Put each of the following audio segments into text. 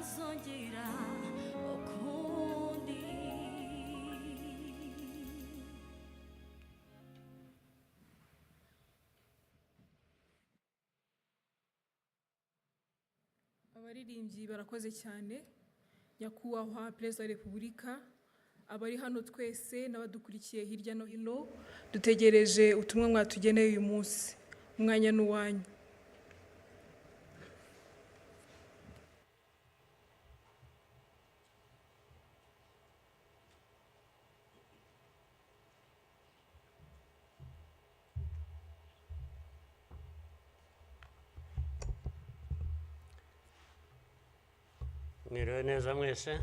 bitazongera ukundi. Abaririmbyi barakoze cyane. Nyakubahwa Perezida wa Repubulika, abari hano twese n'abadukurikiye hirya no hino, dutegereje ubutumwa mwatugeneye uyu munsi. Umwanya n'uwanyu. Mwiriwe neza mwese.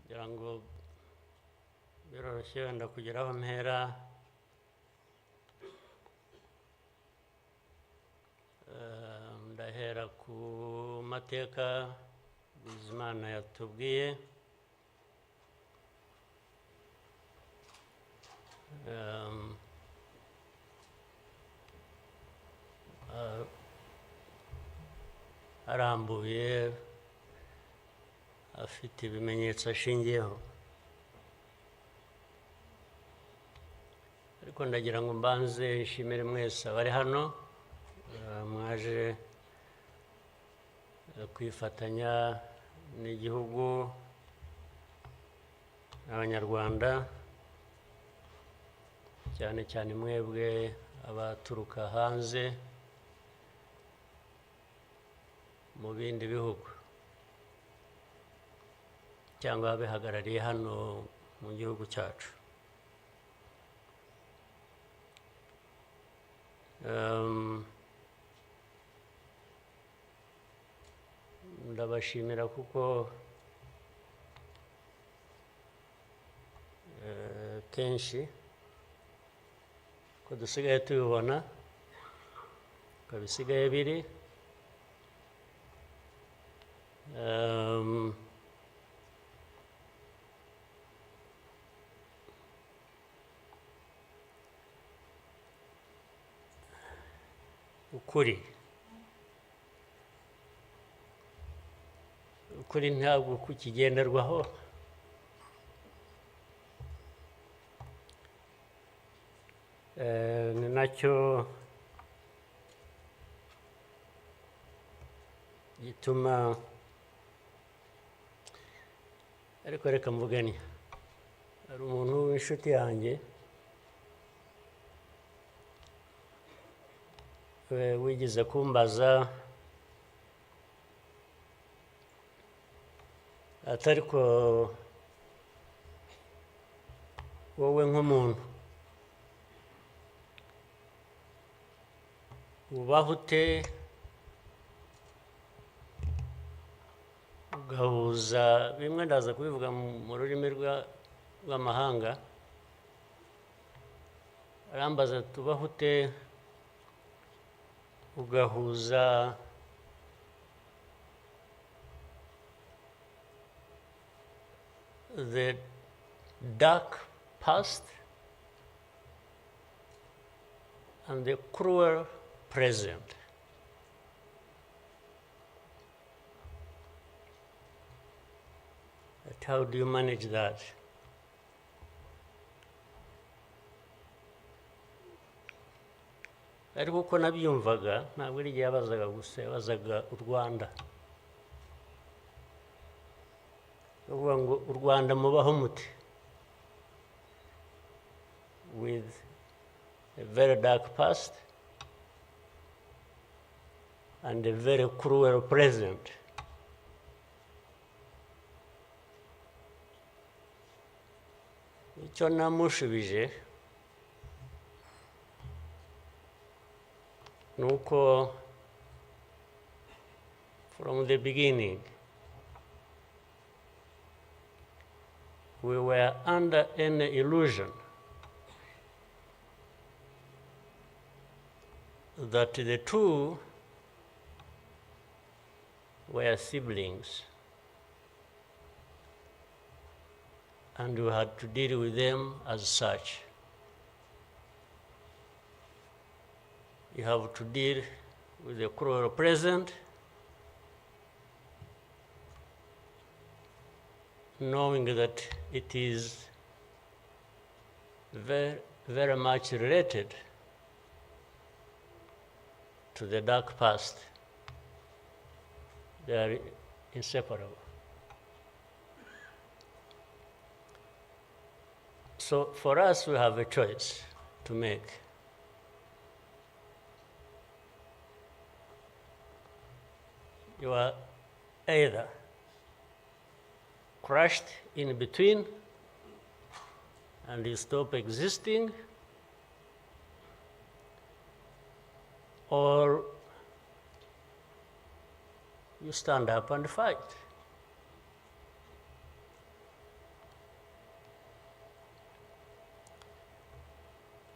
Ngira ngo biroroshye wenda kugira aho mpera. Ndahera ku mateka Bizimana yatubwiye. Arambuye, afite ibimenyetso ashingiyeho. Ariko ndagira ngo mbanze nshimire mwese abari hano, mwaje kwifatanya n'igihugu n'Abanyarwanda, cyane cyane mwebwe abaturuka hanze mu bindi bihugu cyangwa abihagarariye hano mu gihugu cyacu. Ndabashimira kuko kenshi ko dusigaye tubibona ko bisigaye biri. Ukuri ntabwo kukigenderwaho. Ni nacyo gituma, ariko reka mvugane, hari umuntu w'inshuti yanjye wigeze kumbaza ati ariko wowe nk'umuntu ubaho ute ugahuza bimwe, ndaza kubivuga mu rurimi rw'amahanga. Arambaza tubaho ute ugahuza the dark past and the cruel present. But how do you manage that? Ariko uko nabyumvaga ntabwo ari igihe yabazaga gusa, yabazaga u Rwanda. Uvuga ngo u Rwanda mubaho muti, with a very dark past and a very cruel present. Icyo namushubije nuko from the beginning we were under an illusion that the two were siblings and we had to deal with them as such. you have to deal with the cruel present, knowing that it is very, very much related to the dark past. They are inseparable. So for us, we have a choice to make. You are either crushed in between and you stop existing, or you stand up and fight.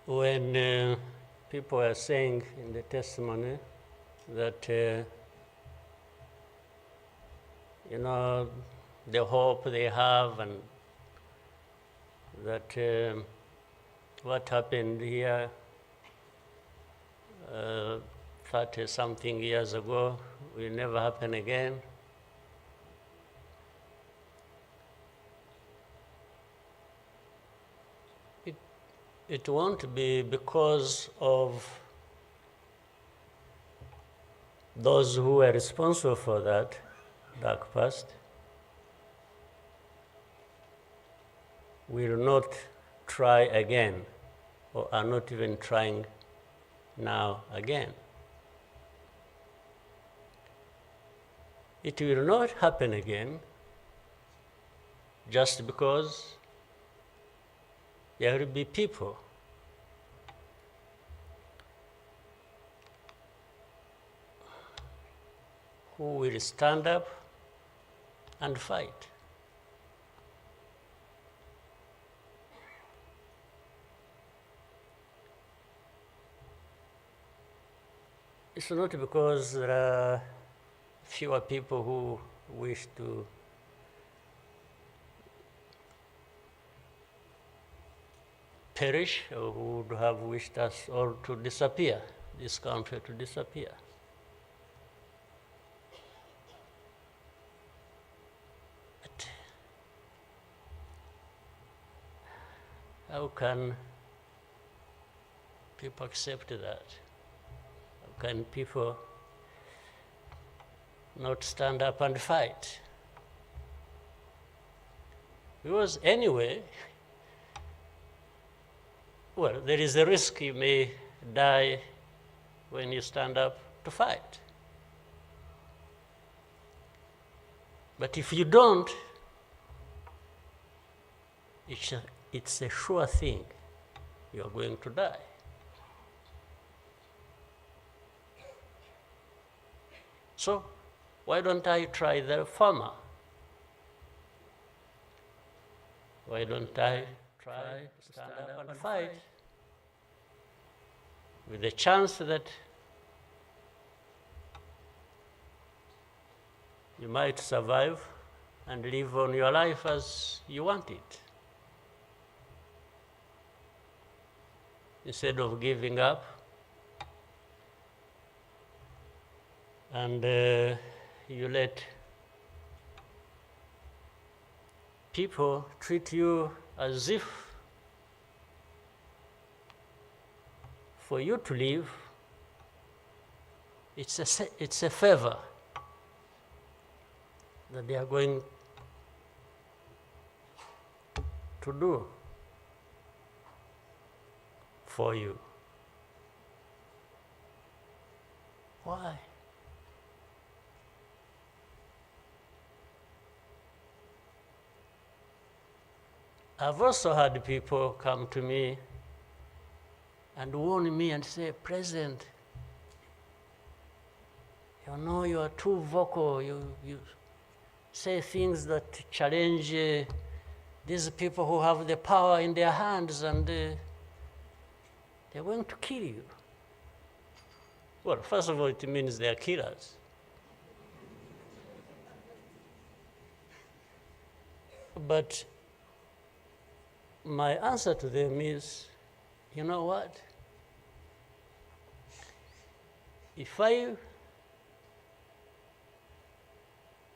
When people are saying in the testimony that you know, the hope they have, and that what happened here 30-something years ago will never happen again. It won't be because of those who were responsible for that dark past will not try again, or are not even trying now again. It will not happen again just because there will be people who will stand up and fight. It's not because there are fewer people who wish to perish, or who would have wished us all to disappear, this country to disappear. But how can people accept that? How can people not stand up and fight? Because anyway, well, there is a risk you may die when you stand up to fight. But if you don't, it's a sure thing you are going to die. So why don't I try the former? Why don't I try to stand up and fight with the chance that you might survive and live on your life as you want it, instead of giving up and you let people treat you as if for you to live, it's a favor that they are going to do for you. Why? I've also had people come to me and warn me and say, President, you know you are too vocal, you say things that challenge these people who have the power in their hands, and they're going to kill you. Well, first of all, it means they are killers. But my answer to them is, you know what? if I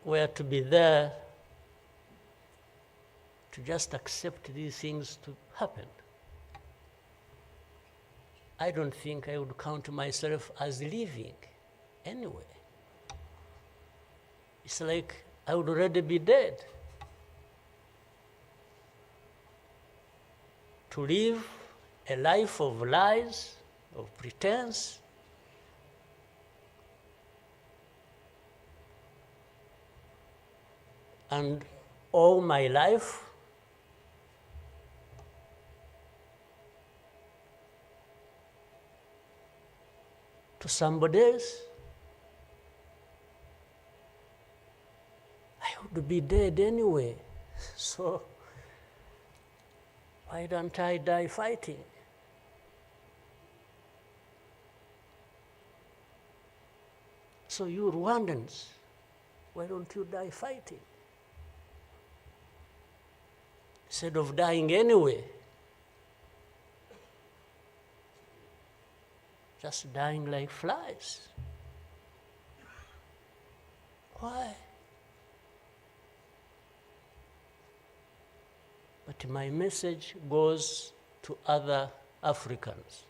were to be there to just accept these things to happen, I don't think I would count myself as living anyway. It's like I would already be dead. To live a life of lies, of pretense, and all my life to somebody else, I would be dead anyway. So why don't I die fighting? So you Rwandans, why don't you die fighting? Instead of dying anyway, just dying like flies. Why? But my message goes to other Africans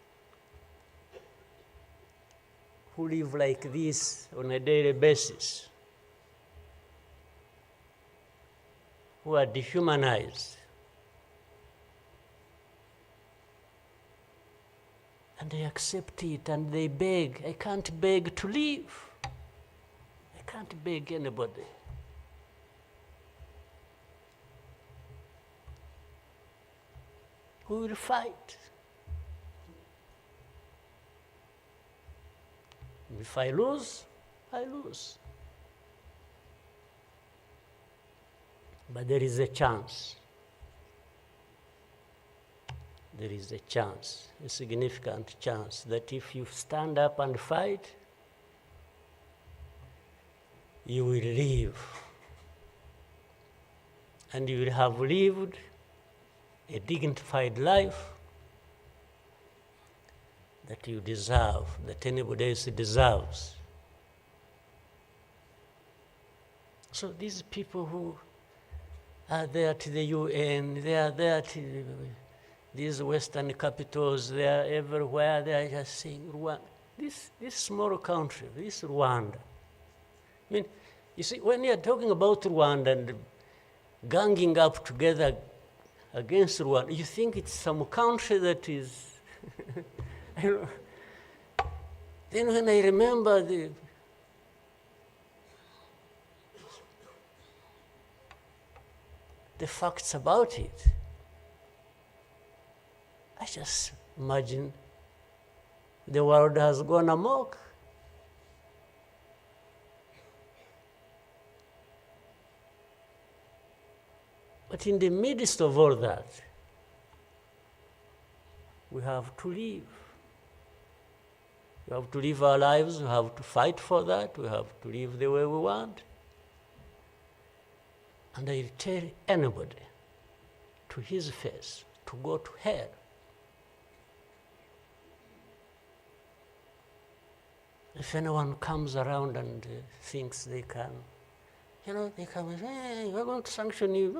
who live like this on a daily basis, who are dehumanized. And they accept it and they beg. I can't beg to live. I can't beg anybody. Who will fight? If I lose, I lose. But there is a chance. There is a chance, a significant chance, that if you stand up and fight, you will live. And you will have lived a dignified life that you deserve, that anybody else deserves. So these people who are there to the UN, they are there to these Western capitals, they are everywhere, they are just saying, Rwanda, this small country, this Rwanda. I mean, you see, when you are talking about Rwanda and ganging up together against Rwanda, you think it's some country that is, you know. Then when I remember the facts about it, I just imagine the world has gone amok. But in the midst of all that, we have to live. We have to live our lives, we have to fight for that, we have to live the way we want. And I tell anybody to his face to go to hell. If anyone comes around and thinks they can, they come and say, hey, we're going to sanction you.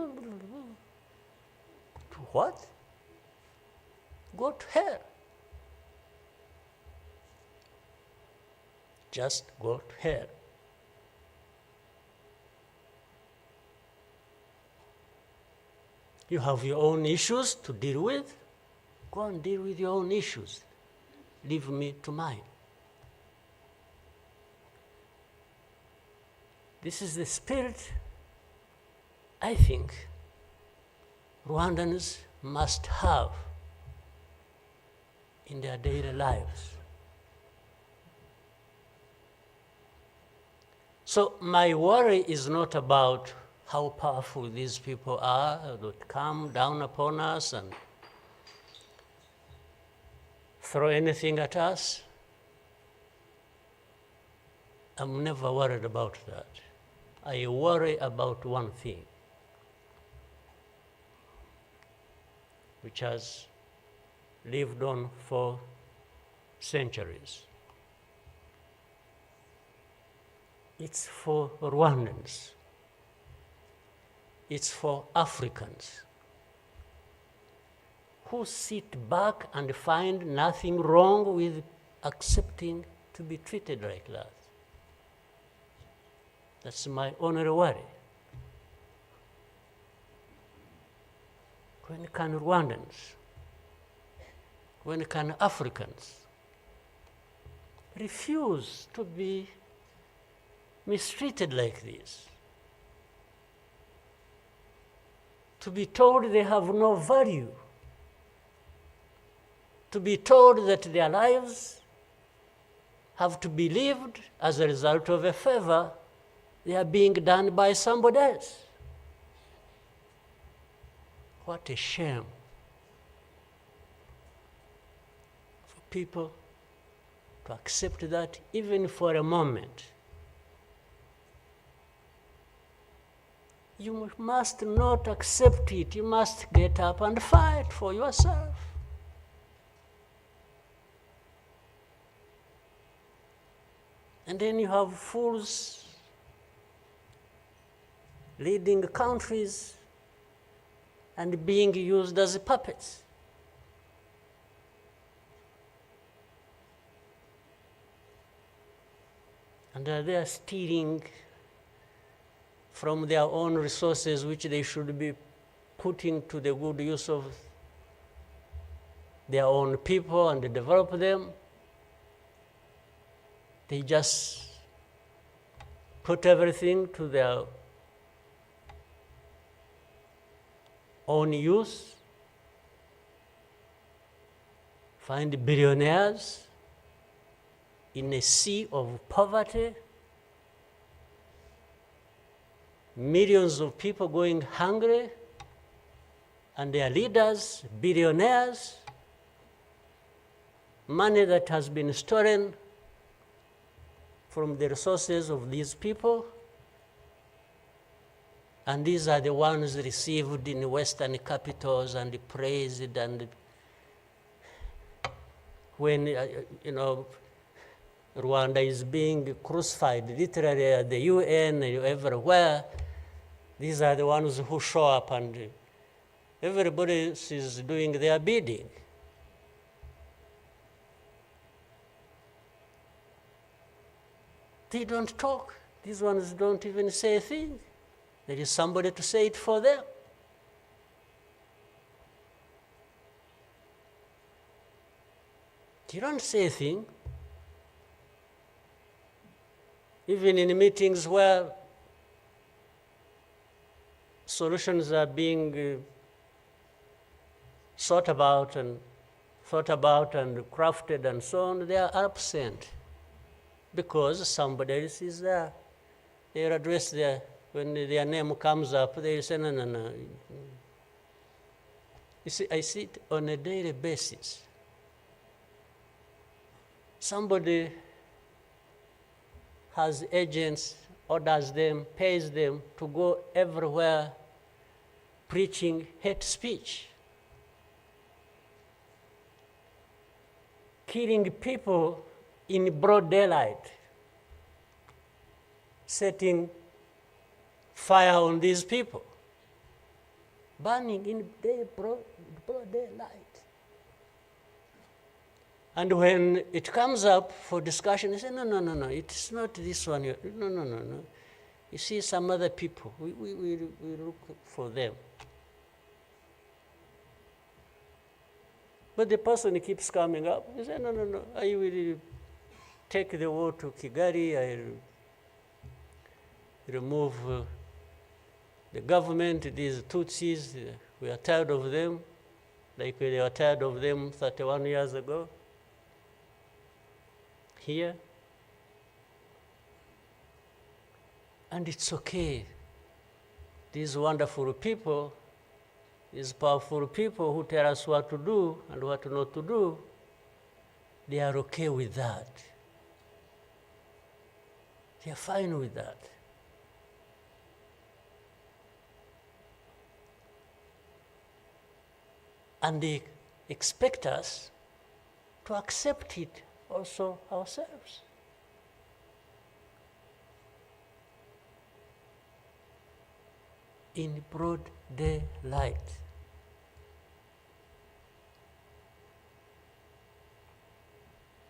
To what? Go to hell. Just go to hell. You have your own issues to deal with. Go and deal with your own issues. Leave me to mine. This is the spirit, I think, Rwandans must have in their daily lives. So my worry is not about how powerful these people are that come down upon us and throw anything at us. I'm never worried about that. I worry about one thing, which has lived on for centuries. It's for Rwandans. It's for Africans who sit back and find nothing wrong with accepting to be treated like that. That's my only worry. When can Rwandans, when can Africans refuse to be mistreated like this? To be told they have no value, to be told that their lives have to be lived as a result of a favor they are being done by somebody else. What a shame for people to accept that even for a moment. You must not accept it. You must get up and fight for yourself. And then you have fools leading countries and being used as puppets. And they are stealing from their own resources, which they should be putting to the good use of their own people and develop them. They just put everything to their own use, find billionaires in a sea of poverty, millions of people going hungry, and their leaders, billionaires, money that has been stolen from the resources of these people, and these are the ones received in Western capitals and praised, and when, Rwanda is being crucified literally at the UN, everywhere, these are the ones who show up and everybody is doing their bidding. They don't talk. These ones don't even say a thing. There is somebody to say it for them. You don't say a thing. Even in meetings where solutions are being thought about and crafted and so on, they are absent because somebody else is there. They are addressed there. When their name comes up, they say, no. You see, I see it on a daily basis. Somebody has agents, orders them, pays them to go everywhere preaching hate speech, killing people in broad daylight, setting fire on these people, burning in broad daylight. And when it comes up for discussion, they say, no, it's not this one. No. You see some other people, we look for them. But the person keeps coming up. He says, no, I will take the war to Kigali, I remove the government, these Tutsis, we are tired of them, like they were tired of them 31 years ago. Here. And it's okay. These wonderful people, these powerful people who tell us what to do and what not to do, they are okay with that. They are fine with that. And they expect us to accept it also ourselves. in broad daylight.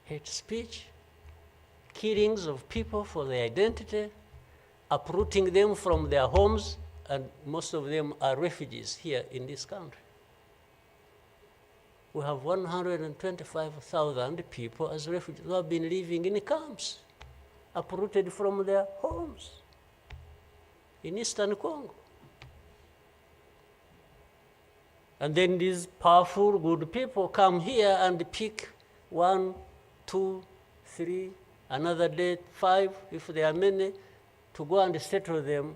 Hate speech, killings of people for their identity, uprooting them from their homes, and most of them are refugees here in this country. We have 125,000 people as refugees who have been living in camps, uprooted from their homes in eastern Congo. And then these powerful, good people come here and pick 1, 2, 3, another day 5, if there are many, to go and settle them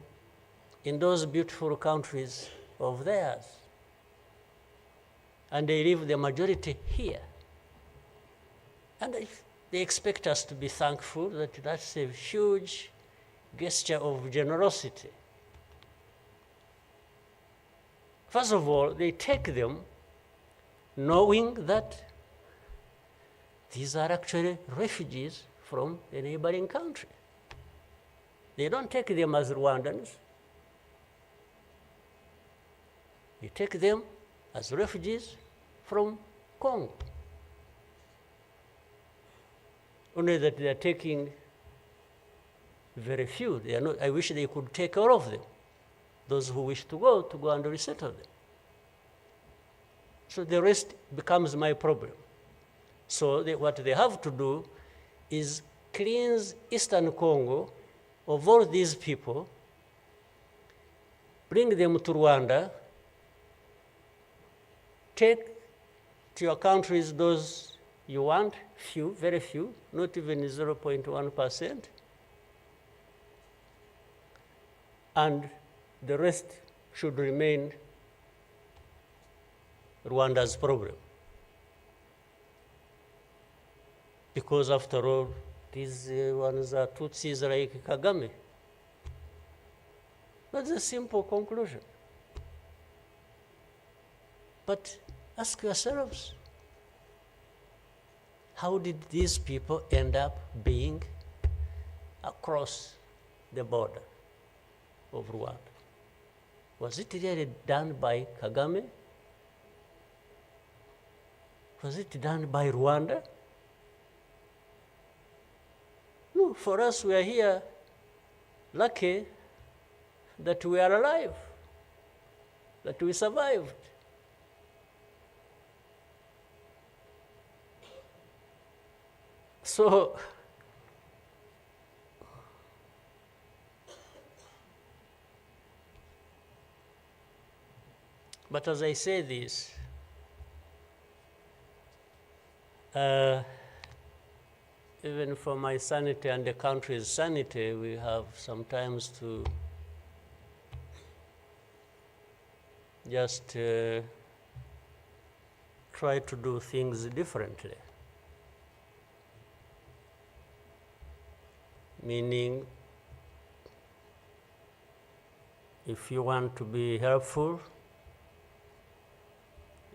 in those beautiful countries of theirs. And they leave the majority here. And they expect us to be thankful that that's a huge gesture of generosity. First of all, they take them knowing that these are actually refugees from a neighboring country. They don't take them as Rwandans. They take them as refugees from Congo. Only that they are taking very few. They are not, I wish they could take all of them. Those who wish to go and resettle them. So the rest becomes my problem. So what they have to do is cleanse Eastern Congo of all these people, bring them to Rwanda, take to your countries those you want, few, very few, not even 0.1%, and the rest should remain Rwanda's problem. Because after all, these ones are Tutsis like Kagame. That's a simple conclusion. But ask yourselves, how did these people end up being across the border of Rwanda? Was it really done by Kagame? Was it done by Rwanda? No, for us, we are here lucky that we are alive, that we survived. So, but as I say this, even for my sanity and the country's sanity, we have sometimes to just try to do things differently. Meaning, if you want to be helpful,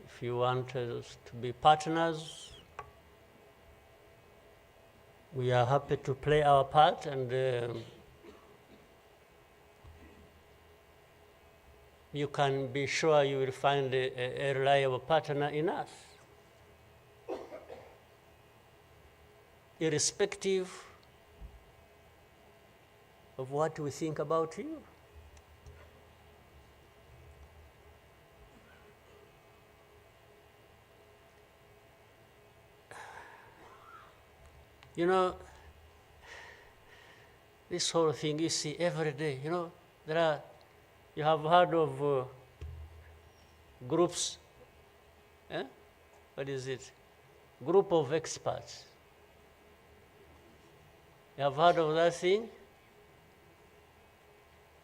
if you want us to be partners, we are happy to play our part, and you can be sure you will find a reliable partner in us, irrespective of what we think about you. You know, this whole thing you see every day, you know, you have heard of groups, what is it? Group of experts. You have heard of that thing?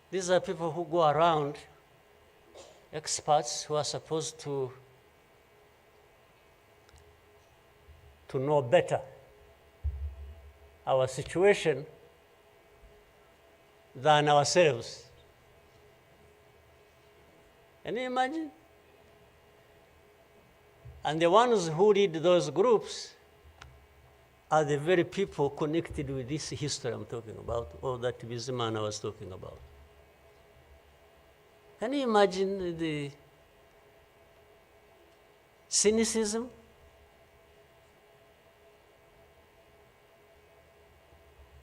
These are people who go around, experts who are supposed to know better our situation than ourselves. Can you imagine? And the ones who lead those groups are the very people connected with this history I'm talking about, or that Bizimana was talking about. Can you imagine the cynicism?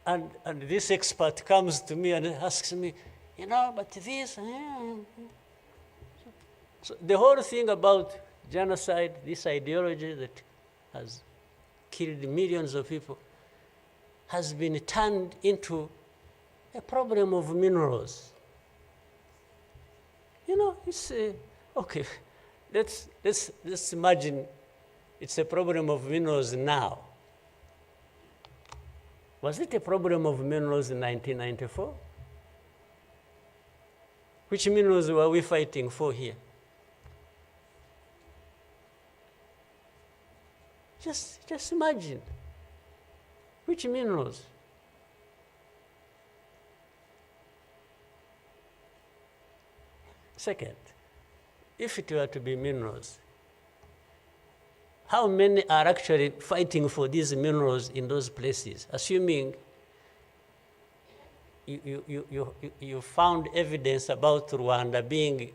And this expert comes to me and asks me, but this. So the whole thing about genocide, this ideology that has killed millions of people, has been turned into a problem of minerals. It's okay. Let's imagine it's a problem of minerals now. Was it a problem of minerals in 1994? Which minerals were we fighting for here? Just imagine. Which minerals? Second, if it were to be minerals, how many are actually fighting for these minerals in those places? Assuming you found evidence about Rwanda being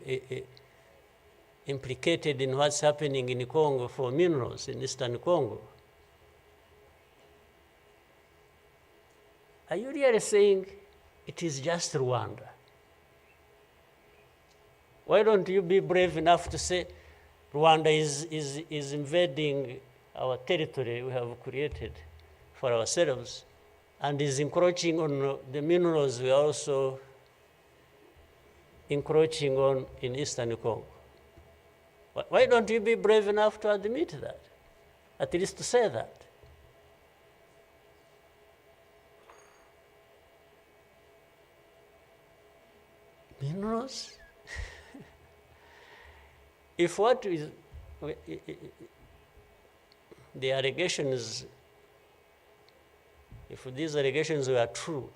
implicated in what's happening in Congo for minerals in Eastern Congo. Are you really saying it is just Rwanda? Why don't you be brave enough to say Rwanda is invading our territory we have created for ourselves and is encroaching on the minerals we are also encroaching on in Eastern Congo? Why don't you be brave enough to admit that? At least to say that. Minerals? If what is the allegations, if these allegations were true,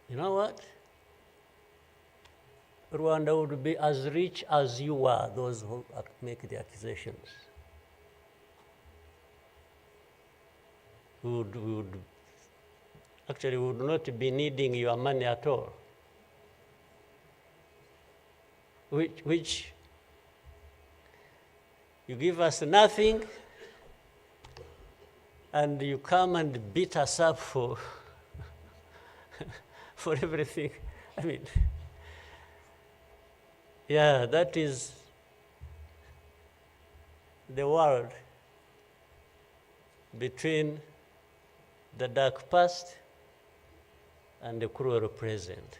you know what? Rwanda would be as rich as you are, those who make the accusations. We would not be needing your money at all. Which you give us nothing and you come and beat us up for for everything. I mean, yeah, that is the world between the dark past and the cruel present.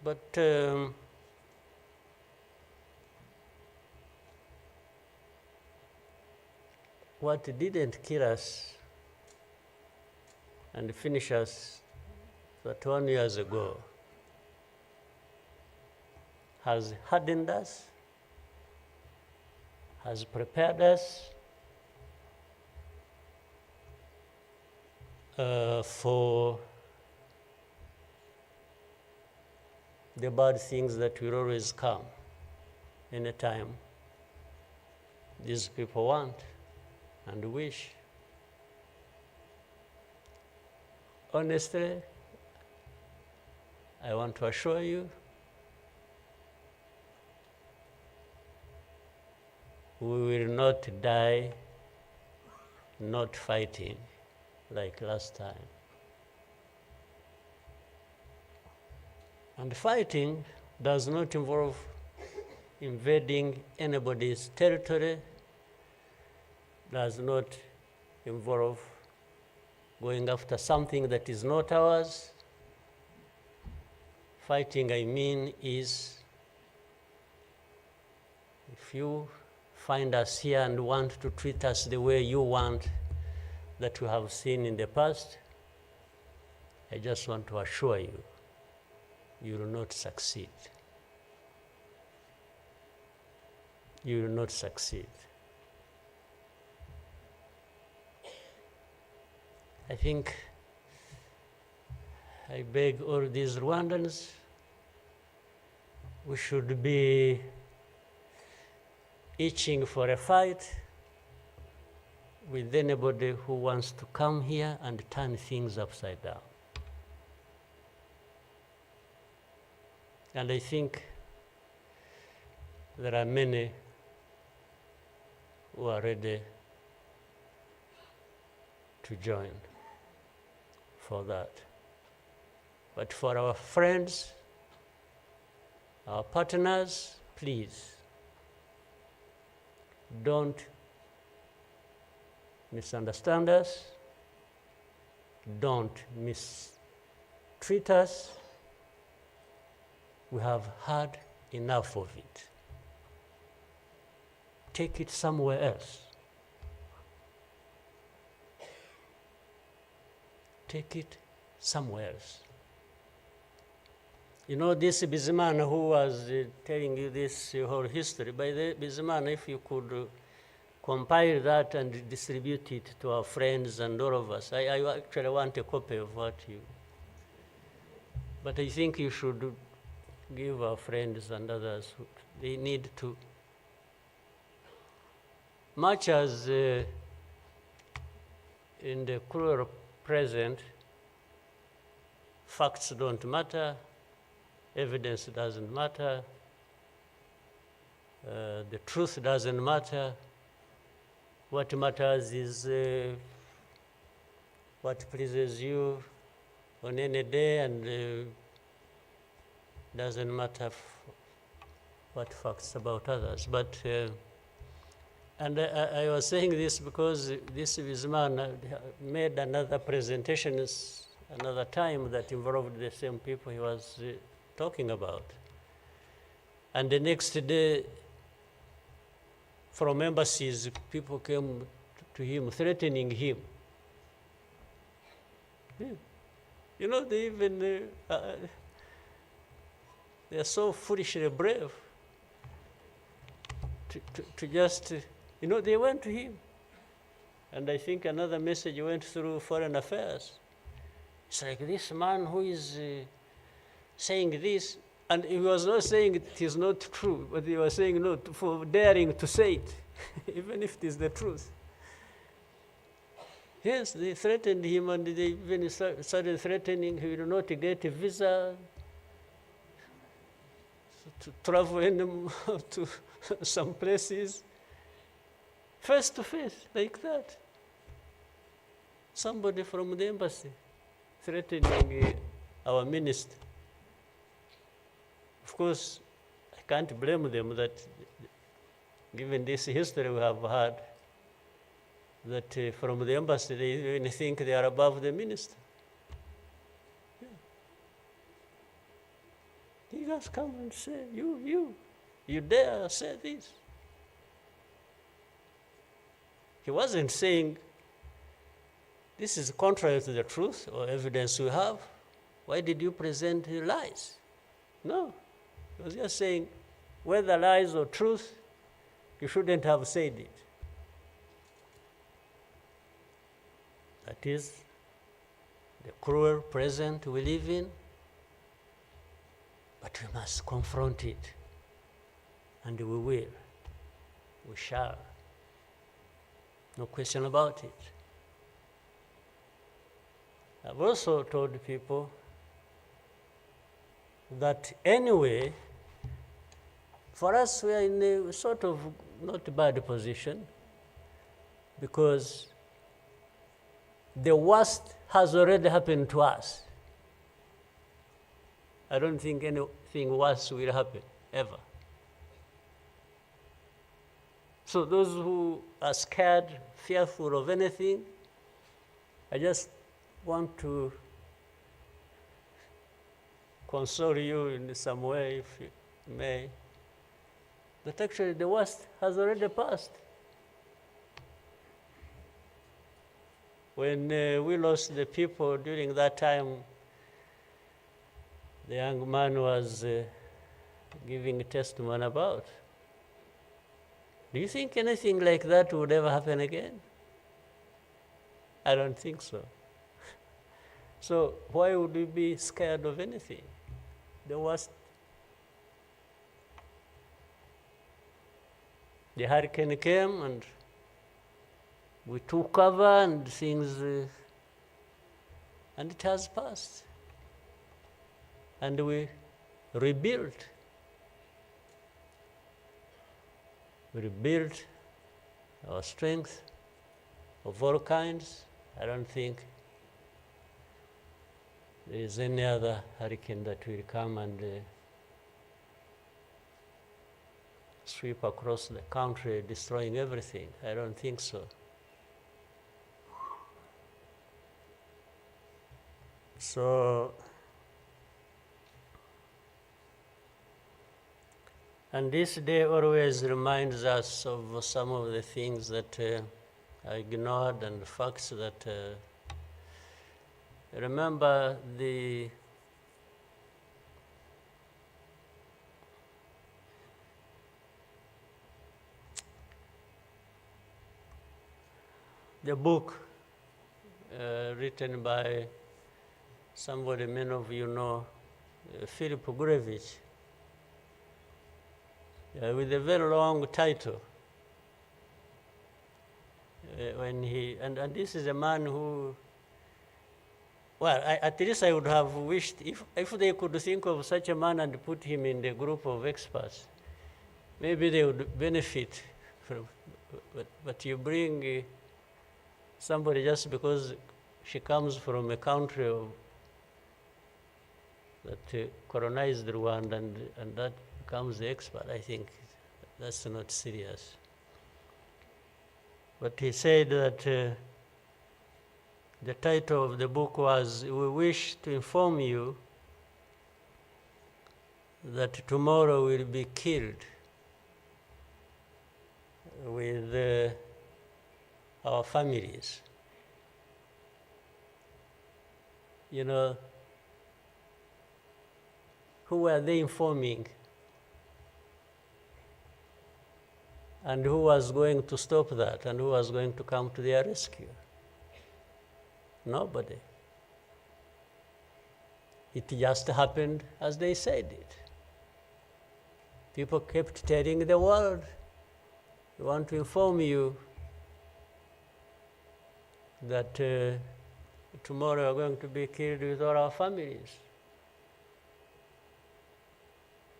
But what didn't kill us and finish us 21 years ago has hardened us, has prepared us for the bad things that will always come anytime these people want and wish. Honestly, I want to assure you, we will not die not fighting like last time. And fighting does not involve invading anybody's territory, does not involve going after something that is not ours. Fighting, I mean, is if you find us here and want to treat us the way you want that you have seen in the past, I just want to assure you, you will not succeed. You will not succeed. I think I beg all these Rwandans, we should be itching for a fight. with anybody who wants to come here and turn things upside down. And I think there are many who are ready to join for that. But for our friends, our partners, please don't misunderstand us, don't mistreat us. We have had enough of it. Take it somewhere else. Take it somewhere else. You know, this Bizimana who was telling you this whole history, by the Bizimana, if you could compile that and distribute it to our friends and all of us. I actually want a copy of what you... But I think you should give our friends and others, they need to... Much as in the cruel present, facts don't matter, evidence doesn't matter, the truth doesn't matter. What matters is what pleases you on any day, and doesn't matter what facts about others. But and I was saying this because this man made another presentation another time that involved the same people he was talking about. And the next day, from embassies, people came to him, threatening him. Yeah. You know, they even, they are so foolishly brave to just, you know, they went to him. And I think another message went through Foreign Affairs. It's like this man who is saying this, and he was not saying it is not true, but he was saying no for daring to say it, even if it is the truth. Yes, they threatened him, and they even started threatening he will not get a visa to travel to some places, face to face, like that. Somebody from the embassy threatening our minister. Of course, I can't blame them that, given this history we have had, that from the embassy they even think they are above the minister. Yeah. He just come and say, you dare say this. He wasn't saying, this is contrary to the truth or evidence we have. Why did you present lies? No. He was just saying, whether lies or truth, you shouldn't have said it. That is the cruel present we live in, but we must confront it, and we will. We shall. No question about it. I've also told people that anyway, for us, we are in a sort of not bad position, because the worst has already happened to us. I don't think anything worse will happen, ever. So those who are scared, fearful of anything, I just want to console you in some way, if you may, that actually the worst has already passed. When we lost the people during that time, the young man was giving a testimony about. Do you think anything like that would ever happen again? I don't think so. So why would we be scared of anything? The worst. The hurricane came and we took cover and things, and it has passed. And we rebuilt. We rebuilt our strength of all kinds. I don't think there is any other hurricane that will come and sweep across the country, destroying everything. I don't think so. So, and this day always reminds us of some of the things that I ignored and the facts that remember the book written by somebody many of you know, Philip Gurevich, with a very long title. When he and this is a man who, well, at least I would have wished if they could think of such a man and put him in the group of experts, maybe they would benefit from. But you bring somebody just because she comes from a country that colonized Rwanda and that becomes the expert. I think that's not serious. But he said that the title of the book was, "We wish to inform you that tomorrow will be killed with our families." You know, who were they informing? And who was going to stop that? And who was going to come to their rescue? Nobody. It just happened as they said it. People kept telling the world, "We want to inform you that tomorrow we're going to be killed with all our families."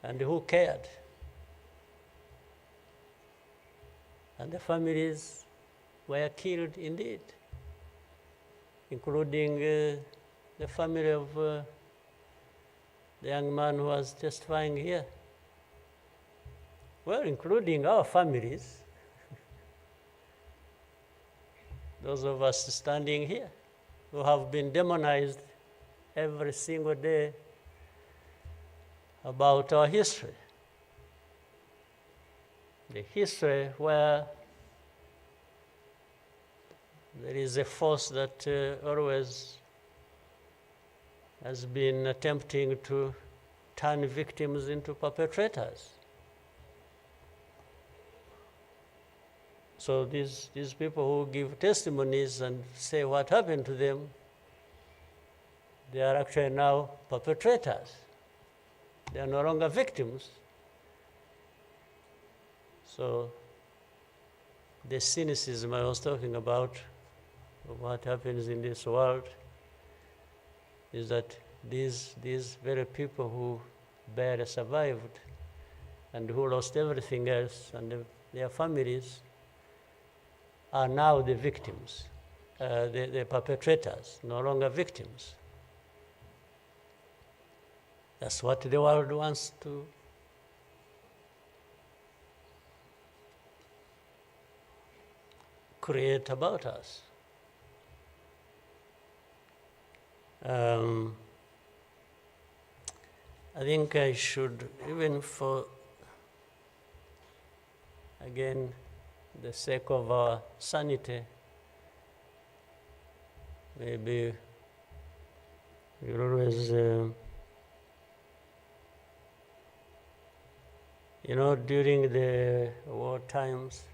And who cared? And the families were killed indeed, including the family of the young man who was testifying here. Well, including our families, those of us standing here who have been demonized every single day about our history. The history where there is a force that always has been attempting to turn victims into perpetrators. So these people who give testimonies and say what happened to them, they are actually now perpetrators. They are no longer victims. So the cynicism I was talking about of what happens in this world is that these very people who barely survived and who lost everything else and their families are now the victims, the perpetrators, no longer victims. That's what the world wants to create about us. I think I should, even for, again, the sake of our sanity, maybe we always, you know, during the war times,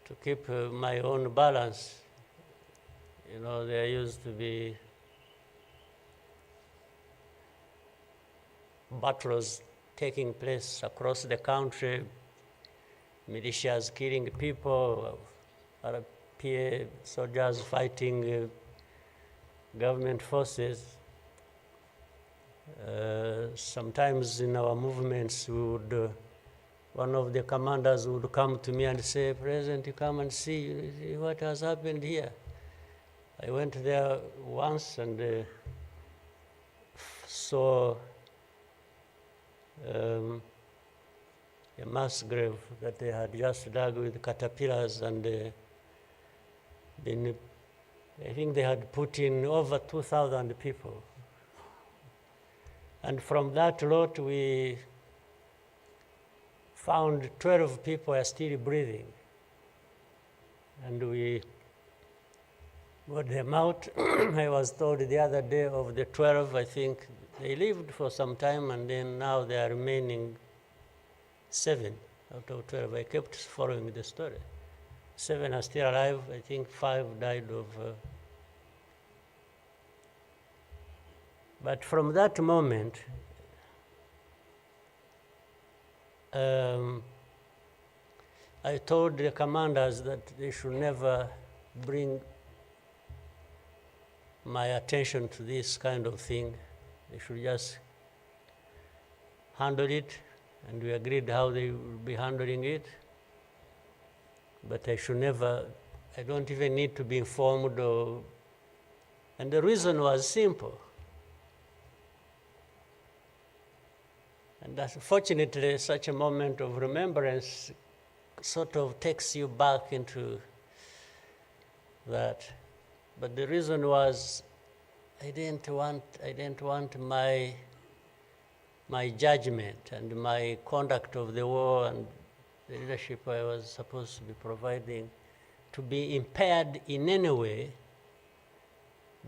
to keep my own balance, you know, there used to be battles taking place across the country militias killing people, RPA soldiers fighting government forces. Sometimes in our movements, one of the commanders would come to me and say, "President, you come and see what has happened here." I went there once and saw a mass grave that they had just dug with caterpillars, and I think they had put in over 2,000 people. And from that lot, we found 12 people are still breathing. And we got them out. I was told the other day of the 12, I think they lived for some time, and then now they are remaining 7 out of 12. I kept following the story. 7 are still alive. I think 5 died of... But from that moment, I told the commanders that they should never bring my attention to this kind of thing. They should just handle it, and we agreed how they would be handling it. But I should never, I don't even need to be informed or, and the reason was simple. And unfortunately, such a moment of remembrance sort of takes you back into that. But the reason was I didn't want my judgment and my conduct of the war and the leadership I was supposed to be providing to be impaired in any way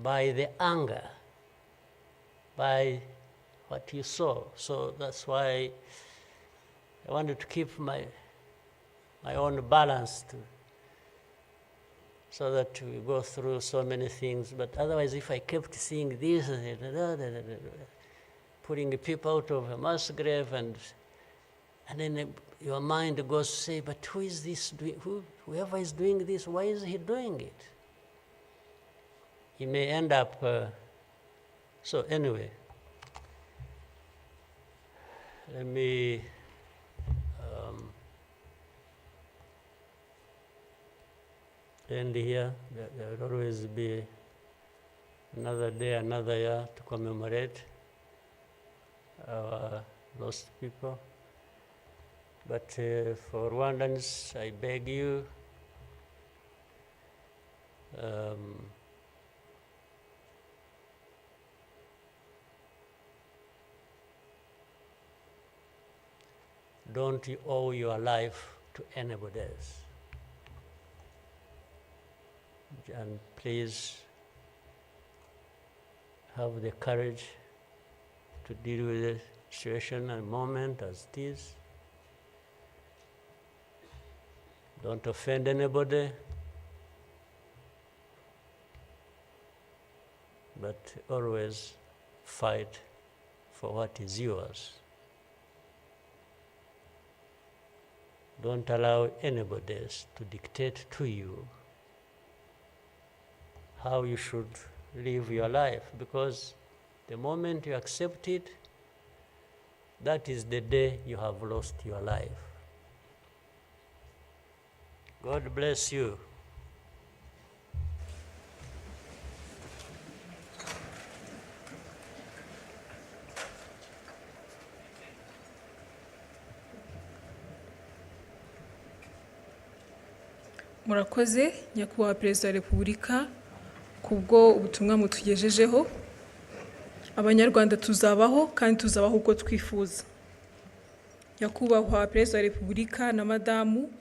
by the anger, by what you saw. So that's why I wanted to keep my own balance so that we go through so many things. But otherwise, if I kept seeing this, putting people out of a mass grave, and then your mind goes to say, but who is this doing? Whoever is doing this, why is he doing it? He may end up. So anyway, let me end here. There will always be another day, another year to commemorate our lost people. But for Rwandans, I beg you, don't owe your life to anybody else. And please have the courage to deal with the situation and moment as it is. Don't offend anybody, but always fight for what is yours. Don't allow anybody else to dictate to you how you should live your life, because the moment you accept it, that is the day you have lost your life. God bless you. Murakoze Nyakubahwa Perezida wa Repubulika kubwo ubutumwa mutugejejeho. Abanyarwanda tuzabaho kandi tuzabaho uko twifuza. Nyakubahwa Perezida wa Repubulika na Madamu,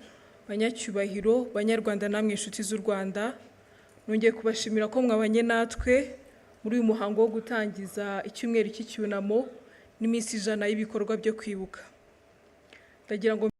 banyacyubahiro, Banyarwanda namwe inshuti z'u Rwanda, nongeye kubashimira ko mwabanye natwe muri uyu muhango wo gutangiza icyumweru cy'icyunamo n'iminsi 100 y'ibikorwa byo kwibuka. Ndagira ngo